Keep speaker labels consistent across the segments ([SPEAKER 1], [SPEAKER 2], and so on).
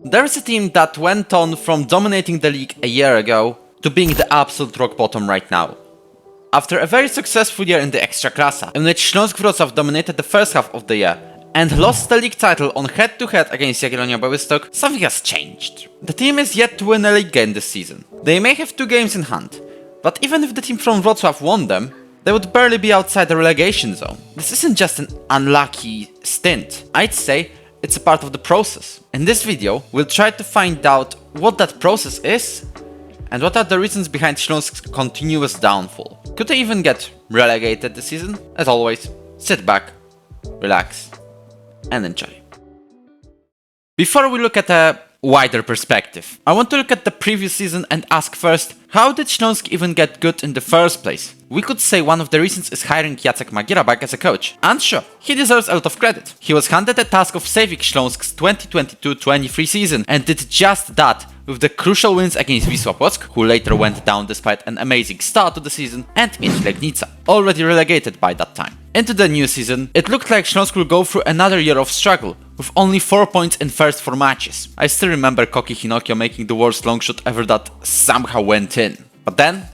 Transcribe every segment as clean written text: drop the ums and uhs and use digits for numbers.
[SPEAKER 1] There is a team that went on from dominating the league a year ago to being the absolute rock bottom right now. After a very successful year in the Ekstraklasa, in which Śląsk Wrocław dominated the first half of the year and lost the league title on head-to-head against Jagiellonia Białystok, something has changed. The team is yet to win a league game this season. They may have 2 games in hand, but even if the team from Wrocław won them, they would barely be outside the relegation zone. This isn't just an unlucky stint. I'd say it's a part of the process. In this video, we'll try to find out what that process is and what are the reasons behind Śląsk's continuous downfall. Could they even get relegated this season? As always, sit back, relax, and enjoy. Before we look at a wider perspective, I want to look at the previous season and ask first, how did Śląsk even get good in the first place? We could say one of the reasons is hiring Jacek Magiera back as a coach. And sure, he deserves a lot of credit. He was handed the task of saving Śląsk's 2022-23 season and did just that with the crucial wins against Wisła Płock, who later went down despite an amazing start to the season, and Miedź Legnica, already relegated by that time. Into the new season, it looked like Śląsk will go through another year of struggle, with only 4 points in first 4 matches. I still remember Koki Hinokio making the worst long shot ever that somehow went in. But then,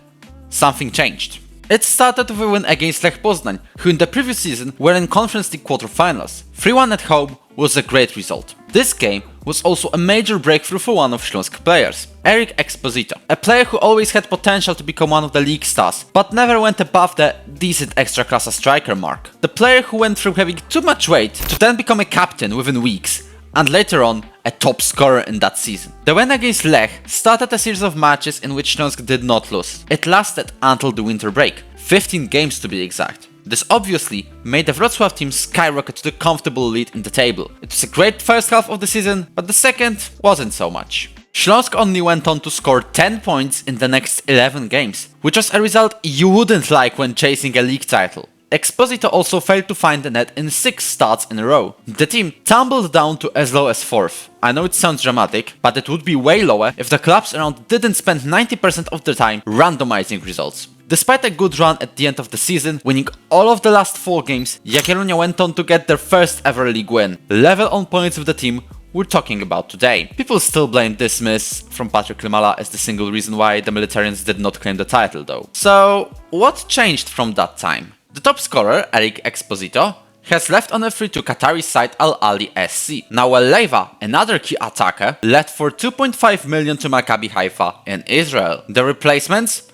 [SPEAKER 1] something changed. It started with a win against Lech Poznań, who in the previous season were in Conference League quarterfinals. 3-1 at home was a great result. This game was also a major breakthrough for one of Śląsk players, Eric Exposito, a player who always had potential to become one of the league stars, but never went above the decent Ekstraklasa striker mark. The player who went from having too much weight to then become a captain within weeks, and later on, a top scorer in that season. The win against Lech started a series of matches in which Śląsk did not lose. It lasted until the winter break, 15 games to be exact. This obviously made the Wrocław team skyrocket to the comfortable lead in the table. It was a great first half of the season, but the second wasn't so much. Śląsk only went on to score 10 points in the next 11 games, which was a result you wouldn't like when chasing a league title. Exposito also failed to find the net in 6 starts in a row. The team tumbled down to as low as 4th. I know it sounds dramatic, but it would be way lower if the clubs around didn't spend 90% of their time randomizing results. Despite a good run at the end of the season, winning all of the last 4 games, Jagiellonia went on to get their first ever league win, level on points with the team we're talking about today. People still blame this miss from Patryk Klimala as the single reason why the Militarians did not claim the title though. So, what changed from that time? The top scorer, Eric Exposito, has left on a free to Qatari side Al Ahly SC. Nawal Leiva, another key attacker, left for 2.5 million to Maccabi Haifa in Israel. The replacements?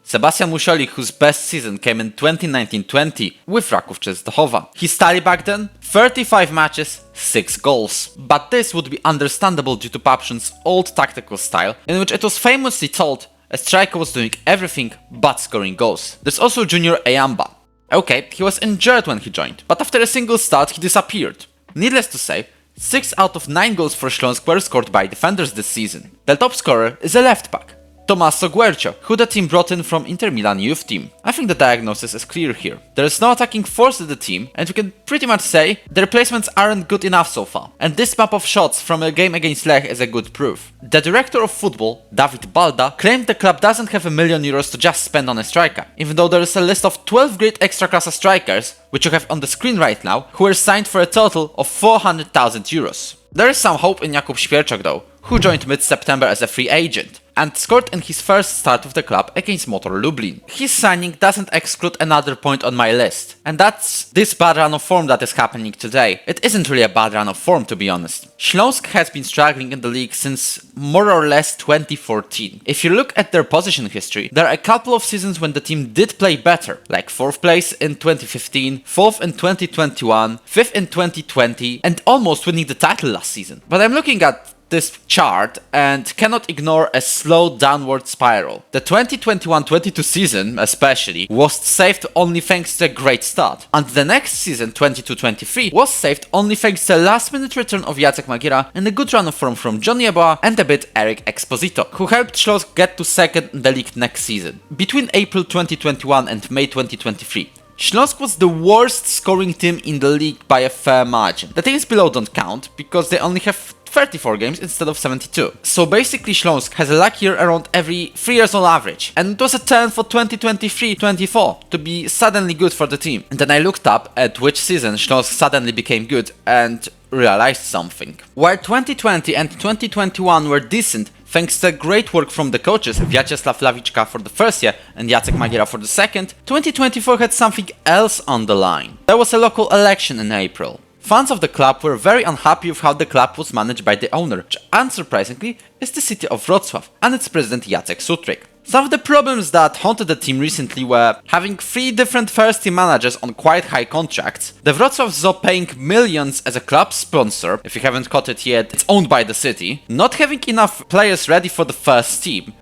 [SPEAKER 1] Sebastian Musioli, whose best season came in 2019-20 with Raków Częstochowa. His tally back then? 35 matches, 6 goals. But this would be understandable due to Papszyn's old tactical style, in which it was famously told a striker was doing everything but scoring goals. There's also Junior Eyamba. Okay, he was injured when he joined, but after a single start he disappeared. Needless to say, 6 out of 9 goals for Śląsk were scored by defenders this season. The top scorer is a left back, Tommaso Guercio, who the team brought in from Inter Milan youth team. I think the diagnosis is clear here. There is no attacking force in the team, and we can pretty much say the replacements aren't good enough so far. And this map of shots from a game against Lech is a good proof. The director of football, David Balda, claimed the club doesn't have €1 million to just spend on a striker, even though there is a list of 12 great Ekstraklasa strikers, which you have on the screen right now, who were signed for a total of €400,000. There is some hope in Jakub Świerczak though, who joined mid-September as a free agent and scored in his first start with the club against Motor Lublin. His signing doesn't exclude another point on my list, and that's this bad run of form that is happening today. It isn't really a bad run of form, to be honest. Śląsk has been struggling in the league since more or less 2014. If you look at their position history, there are a couple of seasons when the team did play better, like 4th place in 2015, 4th in 2021, 5th in 2020, and almost winning the title last season. But I'm looking at this chart and cannot ignore a slow downward spiral. The 2021-22 season, especially, was saved only thanks to a great start. And the next season, 22-23, was saved only thanks to a last-minute return of Jacek Magiera and a good run of form from Johnny Yeboah and a bit Eric Exposito, who helped Śląsk get to second in the league next season. Between April 2021 and May 2023, Śląsk was the worst scoring team in the league by a fair margin. The teams below don't count because they only have 34 games instead of 72. So basically Śląsk has a luck year around every 3 years on average. And it was a turn for 2023-24 to be suddenly good for the team. And then I looked up at which season Śląsk suddenly became good, and realized something. While 2020 and 2021 were decent, thanks to great work from the coaches Vyacheslav Lavichka for the first year and Jacek Magiera for the second, 2024 had something else on the line. There was a local election in April. Fans of the club were very unhappy with how the club was managed by the owner, which unsurprisingly is the city of Wrocław and its president Jacek Sutryk. Some of the problems that haunted the team recently were having 3 different first team managers on quite high contracts, the Wrocław Zoo paying millions as a club sponsor, if you haven't caught it yet, it's owned by the city, not having enough players ready for the first team.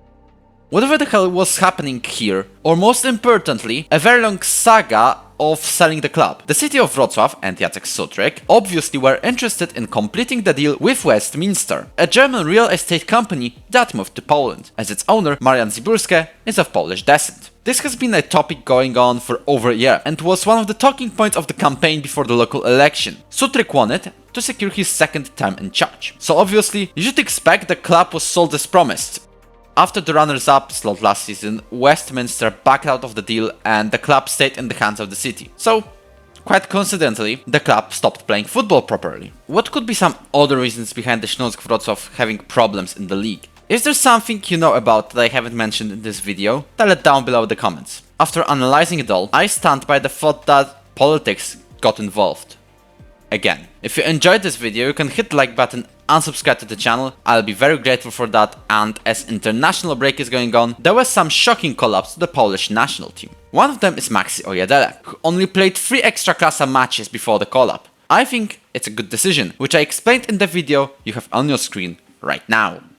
[SPEAKER 1] Whatever the hell was happening here, or most importantly, a very long saga of selling the club. The city of Wrocław and Jacek Sutryk obviously were interested in completing the deal with Westminster, a German real estate company that moved to Poland, as its owner, Marian Ziburski, is of Polish descent. This has been a topic going on for over a year and was one of the talking points of the campaign before the local election. Sutryk won it to secure his second term in charge. So obviously, you should expect the club was sold as promised. After the runners-up slot last season, Westminster backed out of the deal and the club stayed in the hands of the city. So, quite coincidentally, the club stopped playing football properly. What could be some other reasons behind the Śląsk Wrocław having problems in the league? Is there something you know about that I haven't mentioned in this video? Tell it down below in the comments. After analyzing it all, I stand by the thought that politics got involved. Again, if you enjoyed this video, you can hit the like button and subscribe to the channel. I'll be very grateful for that, and as international break is going on, there were some shocking call-ups to the Polish national team. One of them is Maxi Ojedele, who only played 3 Ekstraklasa matches before the call-up. I think it's a good decision, which I explained in the video you have on your screen right now.